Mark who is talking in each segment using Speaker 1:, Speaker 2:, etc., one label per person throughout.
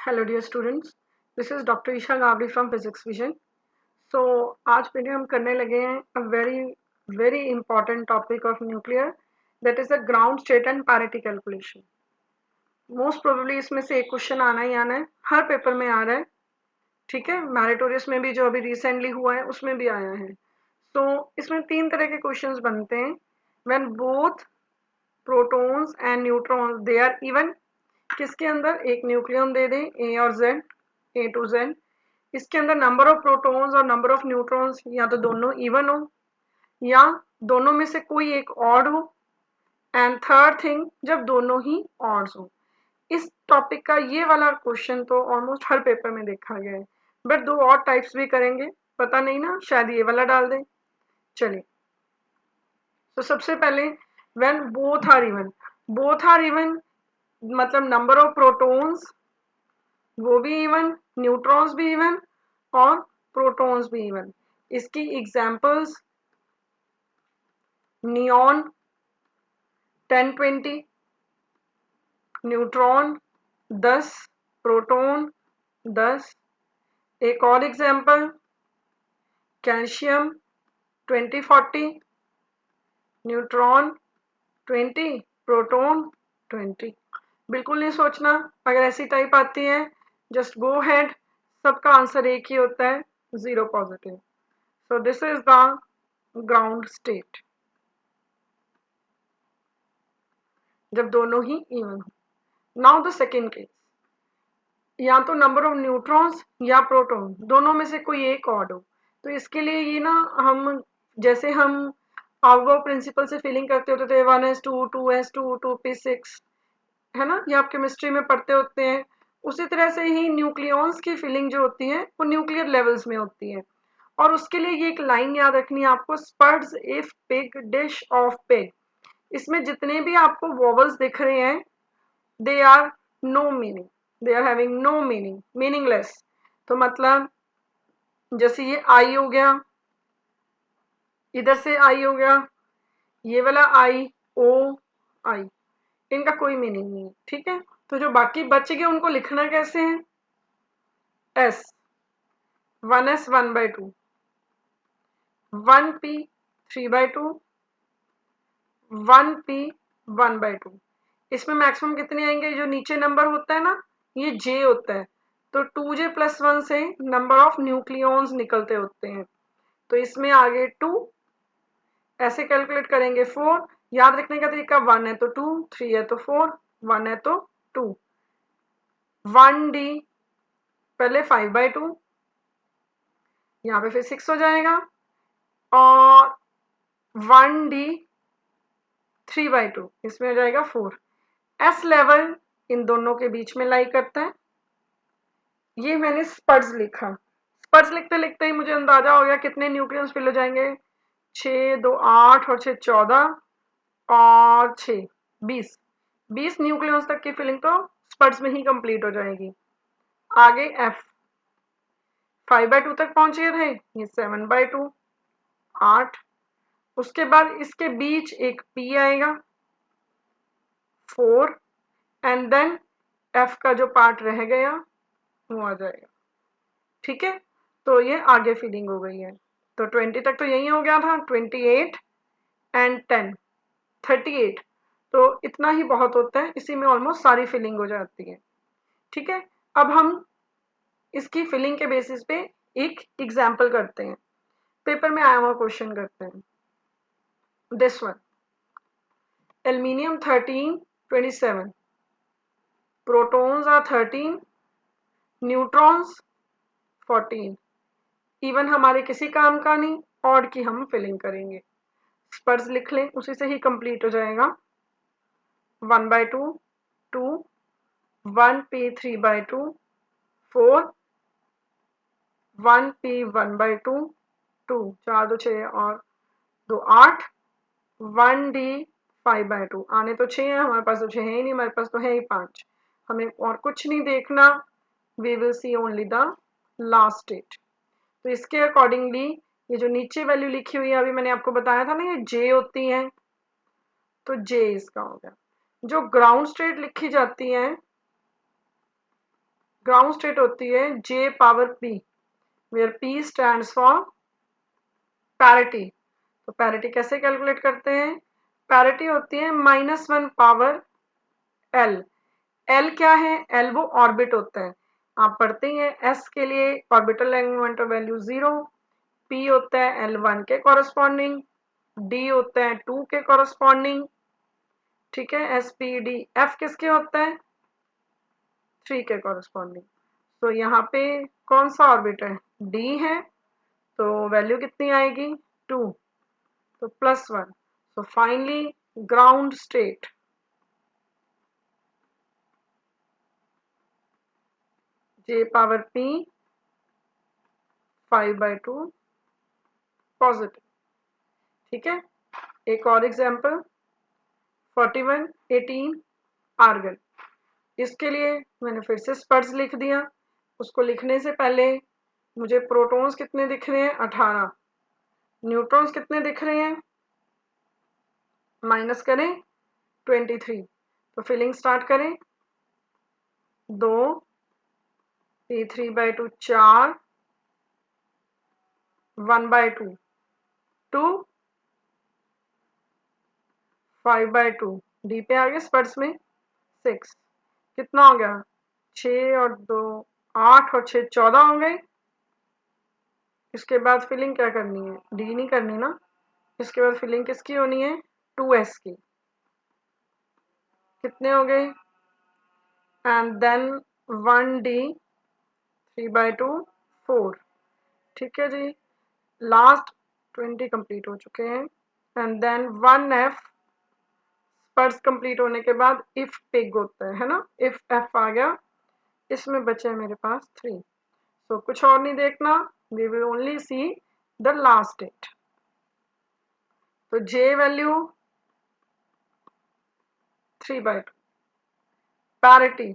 Speaker 1: Hello dear students, this is doctor Isha Gavdi from physics vision. So आज फिर हम करने लगे हैं a very very important topic of nuclear, that is the ground state and parity calculation. Most probably इसमें से एक क्वेश्चन आना ही आना है, हर पेपर में आ रहा है। ठीक है, मैरिटोरियस में भी जो अभी रिसेंटली हुआ है उसमें भी आया है। सो इसमें तीन तरह के क्वेश्चंस बनते हैं। When both protons and neutrons they are even, किसके अंदर एक न्यूक्लियन दे दें ए और जेड, ए टू जेड, इसके अंदर नंबर ऑफ प्रोटॉन्स और नंबर ऑफ न्यूट्रॉन्स या तो दोनों इवन हो या दोनों में से कोई एक ऑड हो, एंड थर्ड थिंग जब दोनों ही ऑड्स हो। इस टॉपिक का ये वाला क्वेश्चन तो ऑलमोस्ट हर पेपर में देखा गया है, बट दो और टाइप्स भी करेंगे, पता नहीं ना, शायद ये वाला डाल दें। चलिए, तो सबसे पहले व्हेन बोथ आर इवन मतलब नंबर ऑफ प्रोटॉन्स वो भी इवन, न्यूट्रॉन्स भी इवन और प्रोटॉन्स भी इवन। इसकी एग्जांपल्स नियॉन 1020, न्यूट्रॉन 10, प्रोटॉन 10। एक और एग्जांपल कैल्शियम 2040, न्यूट्रॉन 20, प्रोटॉन 20। बिल्कुल नहीं सोचना, अगर ऐसी टाइप आती है जस्ट गो हेड, सबका आंसर एक ही होता है, zero positive. So this is the ground state जब दोनों ही इवन हो। नाउ द सेकेंड केस, या तो नंबर ऑफ न्यूट्रॉन्स या प्रोटॉन दोनों में से कोई एक ऑड हो। तो इसके लिए ये ना, हम जैसे हम आउटगो प्रिंसिपल से फीलिंग करते होते थे 1s2 2s2 2p6, है ना, ये आप केमिस्ट्री में पढ़ते होते हैं। उसी तरह से ही न्यूक्लियॉन्स की फीलिंग जो होती है वो न्यूक्लियर लेवल्स में होती है। और उसके लिए ये एक लाइन याद रखनी है आपको, स्पर्ड्स if pig dish of pig. इसमें जितने भी आपको वॉवल्स दिख रहे हैं they are no meaning, they are having no meaning, meaningless. तो मतलब जैसे ये आई हो गया, इधर से आई हो गया, ये वाला आई, ओ आई, इनका कोई मीनिंग नहीं है। ठीक है, तो जो बाकी बच गए उनको लिखना कैसे है, एस 1s 1/2, 1p 3/2, 1p 1/2। इसमें मैक्सिमम कितने आएंगे, जो नीचे नंबर होता है ना ये जे होता है, तो 2j+1 से नंबर ऑफ न्यूक्लियॉन्स निकलते होते हैं। तो इसमें आगे 2, ऐसे कैलकुलेट करेंगे 4। याद रखने का तरीका 1 है तो 2, 3 है तो 4, 1 है तो 2। 1d पहले 5/2, यहाँ पे फिर 6 हो जाएगा, और 1d 3/2, इसमें हो जाएगा 4। एस लेवल इन दोनों के बीच में लाई करता है। ये मैंने स्पर्स लिखा, स्पर्स लिखते लिखते ही मुझे अंदाजा हो गया कितने न्यूक्लियस फिल हो जाएंगे, 6 2 8 और 6 14 और 6 20। 20 न्यूक्लियस तक की फिलिंग तो स्पर्स में ही कंप्लीट हो जाएगी। आगे एफ 5/2 तक पहुंचे थे, ये 7/2, 8। उसके बाद इसके बीच एक पी आएगा 4, एंड देन एफ का जो पार्ट रह गया वो आ जाएगा। ठीक है, तो ये आगे फीलिंग हो गई है। तो 20 तक तो यही हो गया था, 28 एंड 10 38। तो इतना ही बहुत होता है, इसी में ऑलमोस्ट सारी फिलिंग हो जाती है। ठीक है, अब हम इसकी फिलिंग के बेसिस पे एक एग्जाम्पल करते हैं, पेपर में आया हुआ क्वेश्चन करते हैं। This one, aluminium 1327, protons are 13, neutrons 14। Even हमारे किसी काम का नहीं, ऑड की हम फिलिंग करेंगे। स्पर्स लिख लें, उसी से ही कंप्लीट हो जाएगा। 1/2, 2, 1p 3/2, 4, 1p 1/2, 2, 4 2 6 और 2 8, 1d 5/2। आने तो 6 है, हमारे पास तो 6 है ही नहीं, हमारे पास तो है ही 5। हमें और कुछ नहीं देखना, we will see only the last state. तो इसके अकॉर्डिंगली ये जो नीचे वैल्यू लिखी हुई है, अभी मैंने आपको बताया था ना ये जे होती है, तो जे इसका हो गया। जो ग्राउंड स्टेट लिखी जाती है, ग्राउंड स्टेट होती है J power P, where P stands for parity. तो पैरिटी कैसे कैलकुलेट करते हैं? पैरिटी होती है -1 पावर L। L क्या है? L वो ऑर्बिट होता है, आप पढ़ते ही हैं। S के लिए orbital angular momentum value 0, P होता है L1 के कॉरस्पॉन्डिंग, D होता है 2 के कॉरस्पॉन्डिंग, ठीक है। SPD, F किसके होता है? 3 के कॉरस्पॉन्डिंग। तो यहाँ पे कौन सा ऑर्बिट है? D है, तो वैल्यू कितनी आएगी? 2, तो +1। So finally ground state J power P 5/2 positive, ठीक है। एक और एग्जांपल 4118 आर्गन। इसके लिए मैंने फिर से स्पर्श लिख दिया। उसको लिखने से पहले मुझे प्रोटॉन्स कितने दिख रहे हैं? 18। न्यूट्रॉन्स कितने दिख रहे हैं? माइनस करें 23। तो फिलिंग स्टार्ट करें। 2 P3/2 4, 1/2 2, 5/2 डी पे आ गया स्पर्श में 6। कितना हो गया? 6 और 2 8 और 6 14 हो गए। इसके बाद फिलिंग क्या करनी है? डी नहीं करनी ना। इसके बाद फिलिंग किसकी होनी है? 2s की। कितने हो गए? एंड देन 1d 3/2 4, ठीक है जी। लास्ट 20 कंप्लीट हो चुके हैं। एंड देन 1f स्पर्श कंप्लीट होने के बाद इफ पिग होता है ना। इफ f आ गया, इसमें बचे मेरे पास 3। सो कुछ और नहीं देखना, we will only see the last date. तो j value 3/2, parity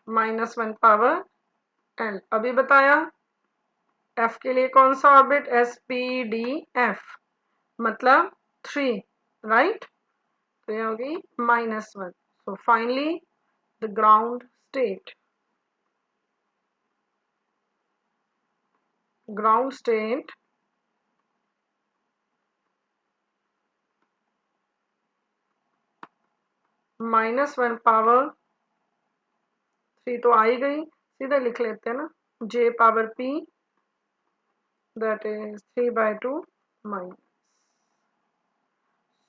Speaker 1: -1 power L। अभी बताया f के लिए कौन सा ऑर्बिट? SPDF, मतलब 3, राइट। तो ये होगी -1। So finally the ground state, ground state -1 power 3 तो आ ही गई, सीधे लिख लेते हैं ना। J power P that is 3/2 minus.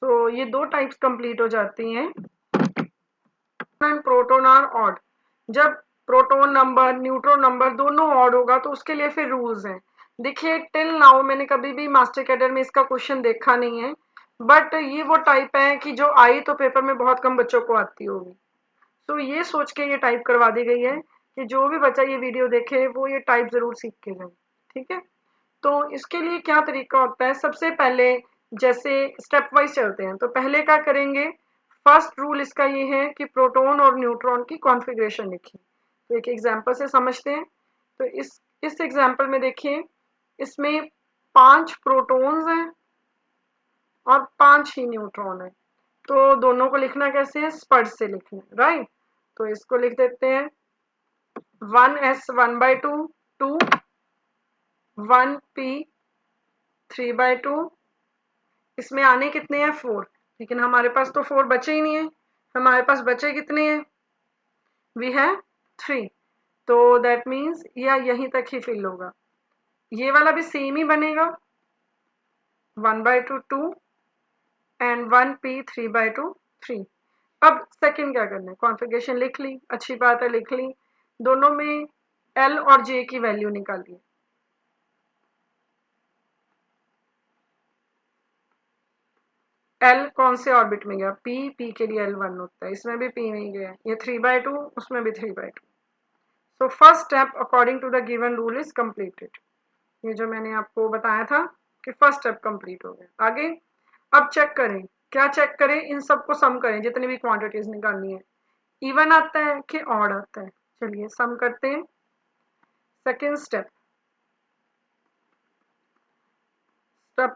Speaker 1: तो ये दो टाइप्स कंप्लीट हो जाती हैं। प्रोटॉन आर ऑड, जब प्रोटॉन नंबर न्यूट्रॉन नंबर दोनों ऑड होगा तो उसके लिए फिर रूल्स हैं। देखिए टिल नाउ मैंने कभी भी मास्टर कैडर में इसका क्वेश्चन देखा नहीं है, बट ये वो टाइप है कि जो आई तो पेपर में बहुत कम बच्चों को आती होगी। तो ये सोच के ये टाइप करवा दी गई है कि जो भी बच्चा ये वीडियो देखे वो ये टाइप जरूर सीख के जाए, ठीक है। तो इसके लिए क्या तरीका होता है? सबसे पहले जैसे स्टेप वाइज चलते हैं, तो पहले क्या करेंगे? फर्स्ट रूल इसका ये है कि प्रोटॉन और न्यूट्रॉन की कॉन्फ़िगरेशन लिखिए। तो एक एग्जांपल से समझते हैं। तो इस एग्जांपल में देखिए, इसमें 5 प्रोटॉन्स हैं और 5 ही न्यूट्रॉन है। तो दोनों को लिखना कैसे है? स्पर्श से लिखना है, राइट। तो इसको लिख देते हैं 1s 1/2 2, 1p 3/2। इसमें आने कितने हैं? 4, लेकिन हमारे पास तो 4 बचे ही नहीं है। हमारे पास बचे कितने हैं? We have 3। तो दैट मीन्स यहीं तक ही फिल होगा। ये वाला भी सेम ही बनेगा 1/2 2 एंड 1p 3/2 3। अब सेकंड क्या करना है? कॉन्फ़िगरेशन लिख ली, अच्छी बात है, लिख ली। दोनों में L और J की वैल्यू निकालिए। L कौन से ऑर्बिट में गया? P के लिए L1 होता है, इसमें भी P में गया। ये 3/2, उसमें भी 3/2। So first step according to the given rule is completed. ये जो मैंने आपको बताया था कि फर्स्ट स्टेप कंप्लीट हो गया। आगे अब चेक करें, क्या चेक करें? इन सबको सम करें, जितनी भी क्वांटिटीज निकालनी है। इवन आता है कि ऑड आता है? चलिए सम करते हैं। सेकेंड स्टेप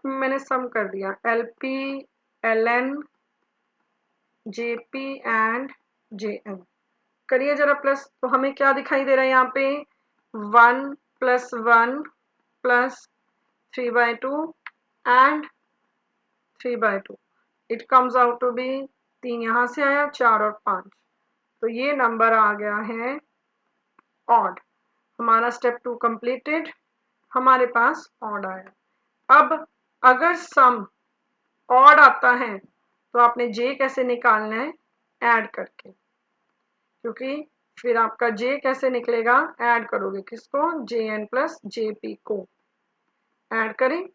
Speaker 1: में मैंने सम कर दिया LP LN JP and JN। करिए जरा प्लस, तो हमें क्या दिखाई दे रहा है यहाँ पे, 1 + 1 + 3/2 and 3/2, it comes out to be 3 यहाँ से आया, 4 और 5, तो ये नंबर आ गया है ऑड। हमारा स्टेप 2 कंप्लीटेड, हमारे पास ऑड आया। अब अगर सम ऑड आता है तो आपने जे कैसे निकालना है, ऐड करके, क्योंकि फिर आपका जे कैसे निकलेगा, ऐड करोगे किसको, J N plus J P को। ऐड करें,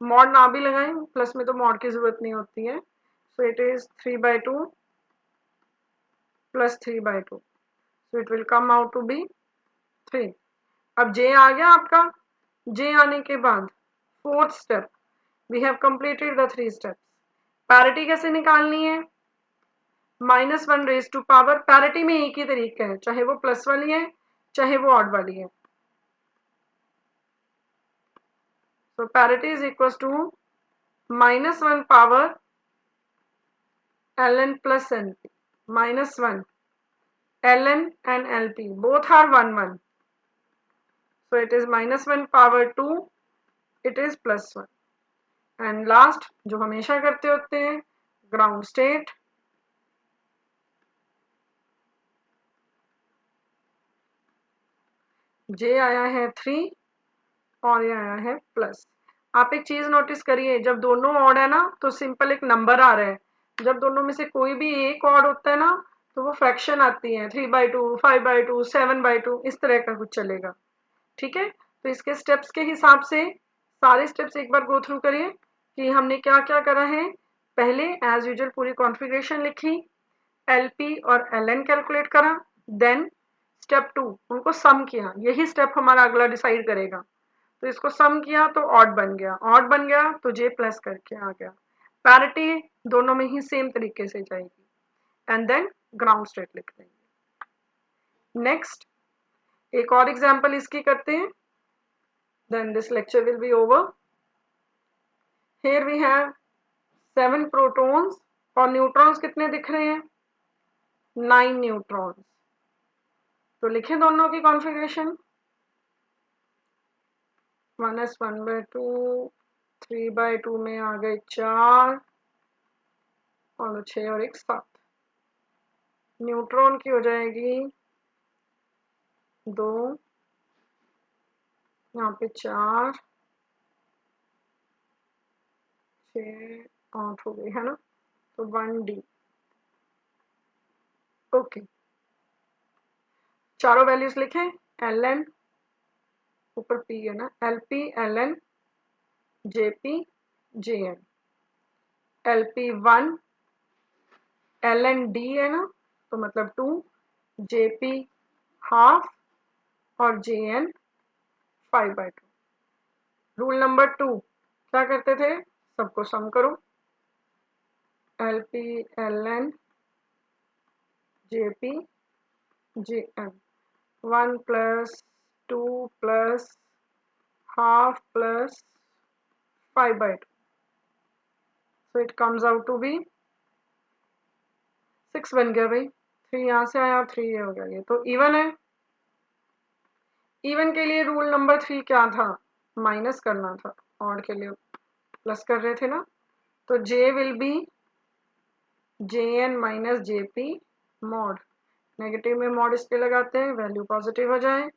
Speaker 1: मॉड ना भी लगाएं, प्लस में तो मॉड की जरूरत नहीं होती है। So it is 3/2 + 3/2, so it will come out to be 3। अब जे आ गया आपका, जे आने के बाद fourth step, we have completed the 3 steps. Parity कैसे निकालनी है, -1 पैरिटी में एक ही तरीका है, चाहे वो प्लस वाली है चाहे वो ऑड वाली है। तो parity is equal to -1 ln plus np, -1 ln and lp both are 1 1, so it is -1/2, it is +1। And last जो हमेशा करते होते हैं, ग्राउंड स्टेट, जे आया है 3 और ये आया है प्लस। आप एक चीज नोटिस करिए, जब दोनों ऑड है ना तो सिंपल एक नंबर आ रहा है, जब दोनों में से कोई भी एक ऑड होता है ना तो वो फ्रैक्शन आती है, 3/2, 5/2, 7/2, इस तरह का कुछ चलेगा। ठीक है, तो इसके स्टेप्स के हिसाब से सारे स्टेप्स एक बार गो थ्रू करिए कि हमने क्या क्या करा है। पहले एज यूजुअल पूरी कॉन्फ़िगरेशन लिखी, एलपी और एलएन कैलकुलेट करा, देन स्टेप 2 उनको सम किया, यही स्टेप हमारा अगला डिसाइड करेगा। तो इसको सम किया तो ऑड बन गया, ऑड बन गया तो जे प्लस करके आ गया। पैरिटी दोनों में ही सेम तरीके से जाएगी, एंड देन ग्राउंड स्टेट लिख देंगे। नेक्स्ट एक और एग्जांपल इसकी करते हैं, then this lecture will be over। Here we have 7 protons और न्यूट्रॉन्स कितने दिख रहे हैं, 9 न्यूट्रॉन्स। तो लिखें दोनों की कॉन्फ़िगरेशन, 1s1/2, 3/2 में आ गए 4 और 6 और 1 7। न्यूट्रॉन की हो जाएगी 2, यहाँ पे 4, 6, 8 हो गई है ना, तो 1d। ओके, चारों वैल्यूज लिखें, ln ऊपर p है ना, lp ln jp jn, lp 1 ln d है ना, तो मतलब 2, jp हाफ और jn 5/2। रूल नंबर 2 क्या करते थे, सबको सम करो, lp ln jp jn, 1 + 2 + half + 5/2, so it comes out to be 6 बन गया भाई, 3 यहाँ से आया, 3 ये हो गया, ये तो इवन है। इवन के लिए रूल नंबर 3 क्या था, माइनस करना था, ऑड के लिए प्लस कर रहे थे ना, तो J will be jn - jp mod, negative में मॉड इस पे लगाते हैं, वैल्यू पॉजिटिव हो जाए,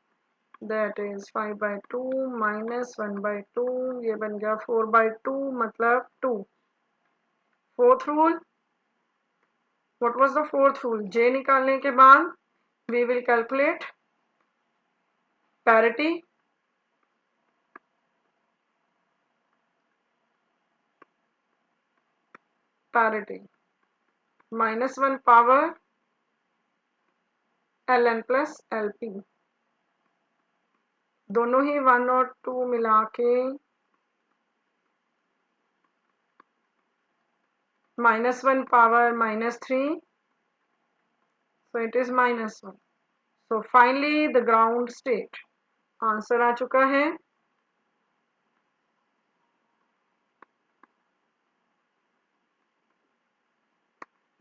Speaker 1: दैट इज 5/2 - 1/2, ये बन गया 4/2 मतलब 2। Fourth rule, what was the fourth rule, J निकालने के बाद we will calculate parity, parity -1 power ln plus lp, दोनों ही 1 और 2 मिला के -1 power -3, so it is -1। so finally the ground state, answer आ चुका है।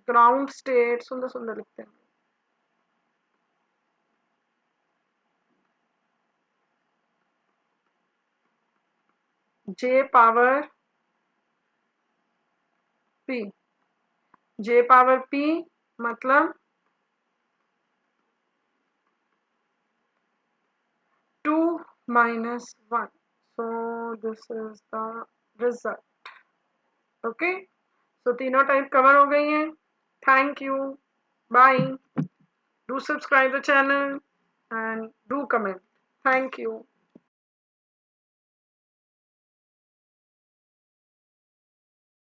Speaker 1: ग्राउंड स्टेट सुंदर सुंदर लिखते हैं, J power P, J power P मतलब 2 minus 1. So this is the result. Okay, so तीनों टाइप कवर हो गई हैं. Thank you. Bye. Do subscribe the channel and do comment. Thank you.